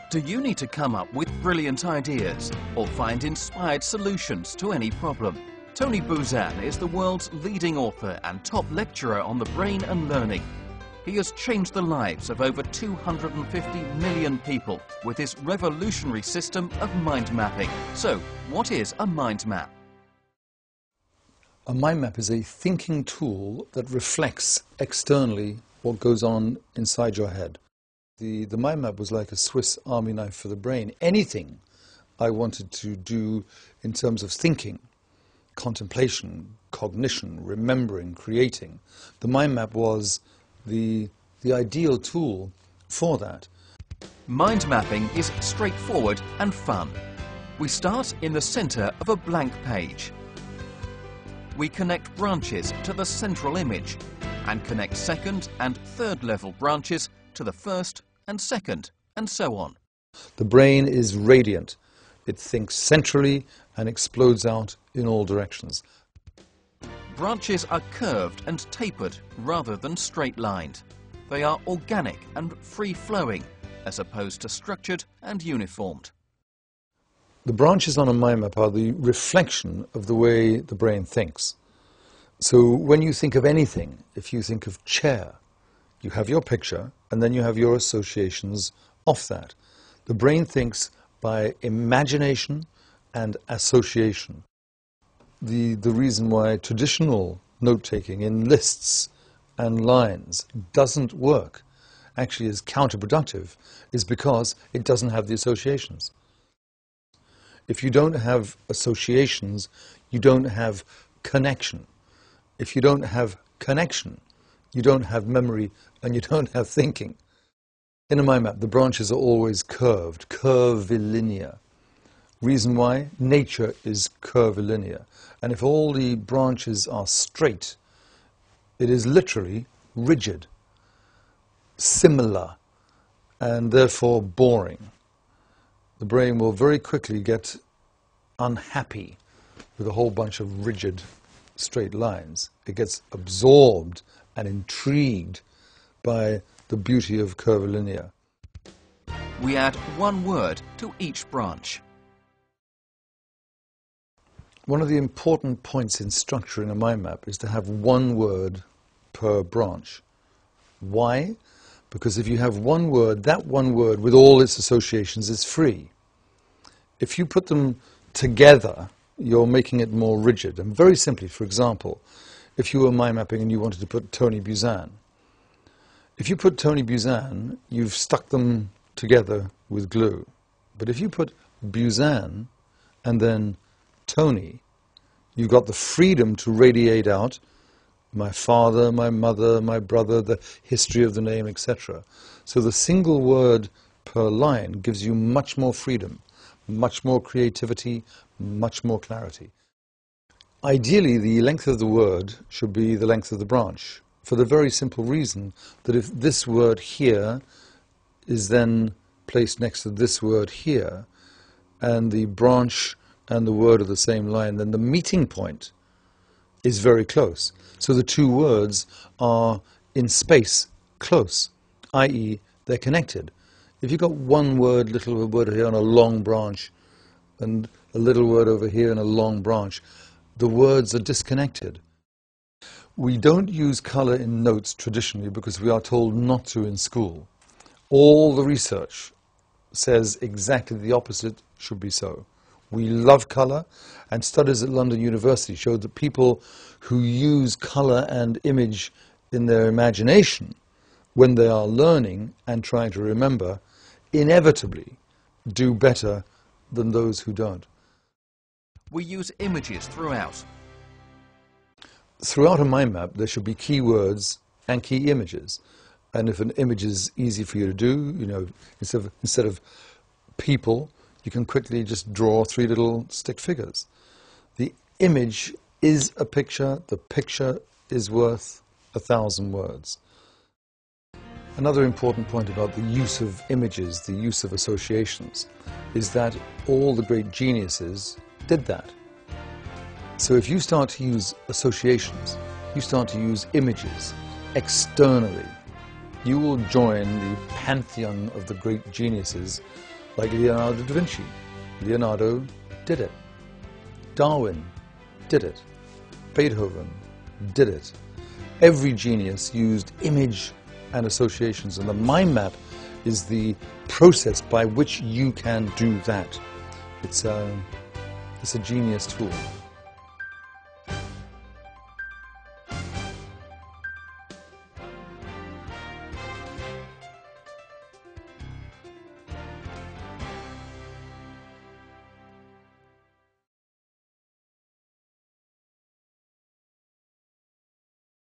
Do you need to come up with brilliant ideas or find inspired solutions to any problem? Tony Buzan is the world's leading author and top lecturer on the brain and learning. He has changed the lives of over 250 million people with his revolutionary system of mind mapping. So, what is a mind map? A mind map is a thinking tool that reflects externally what goes on inside your head. The mind map was like a Swiss army knife for the brain. Anything I wanted to do in terms of thinking, contemplation, cognition, remembering, creating, the mind map was the ideal tool for that. Mind mapping is straightforward and fun. We start in the center of a blank page. We connect branches to the central image and connect second and third level branches to the first and second, and so on. The brain is radiant. It thinks centrally and explodes out in all directions. Branches are curved and tapered rather than straight-lined. They are organic and free-flowing, as opposed to structured and uniformed. The branches on a mind map are the reflection of the way the brain thinks. So when you think of anything, if you think of chair, you have your picture and then you have your associations off that. The brain thinks by imagination and association. The reason why traditional note-taking in lists and lines doesn't work, actually is counterproductive, is because it doesn't have the associations. If you don't have associations, you don't have connection. If you don't have connection, you don't have memory and you don't have thinking. In a mind map, the branches are always curved, curvilinear. Reason why? Nature is curvilinear. And if all the branches are straight, it is literally rigid, similar, and therefore boring. The brain will very quickly get unhappy with a whole bunch of rigid, straight lines. It gets absorbed and intrigued by the beauty of curvilinear. We add one word to each branch. One of the important points in structuring a mind map is to have one word per branch. Why? Because if you have one word, that one word with all its associations is free. If you put them together, you're making it more rigid. And very simply, for example, if you were mind mapping and you wanted to put Tony Buzan, if you put Tony Buzan, you've stuck them together with glue. But if you put Buzan and then Tony, you've got the freedom to radiate out my father, my mother, my brother, the history of the name, etc. So the single word per line gives you much more freedom, much more creativity, much more clarity. Ideally, the length of the word should be the length of the branch, for the very simple reason that if this word here is then placed next to this word here, and the branch and the word are the same line, then the meeting point is very close. So the two words are in space close, i.e. they're connected. If you've got one word, little word here on a long branch, and a little word over here in a long branch, the words are disconnected. We don't use colour in notes traditionally because we are told not to in school. All the research says exactly the opposite should be so. We love colour, and studies at London University showed that people who use colour and image in their imagination when they are learning and trying to remember inevitably do better than those who don't. We use images throughout. Throughout a mind map, there should be key words and key images. And if an image is easy for you to do, you know, instead of people, you can quickly just draw 3 little stick figures. The image is a picture. The picture is worth 1,000 words. Another important point about the use of images, the use of associations, is that all the great geniuses did that. So if you start to use associations, you start to use images externally, you will join the pantheon of the great geniuses like Leonardo da Vinci. Leonardo did it. Darwin did it. Beethoven did it. Every genius used image and associations, and the mind map is the process by which you can do that. It's a genius tool.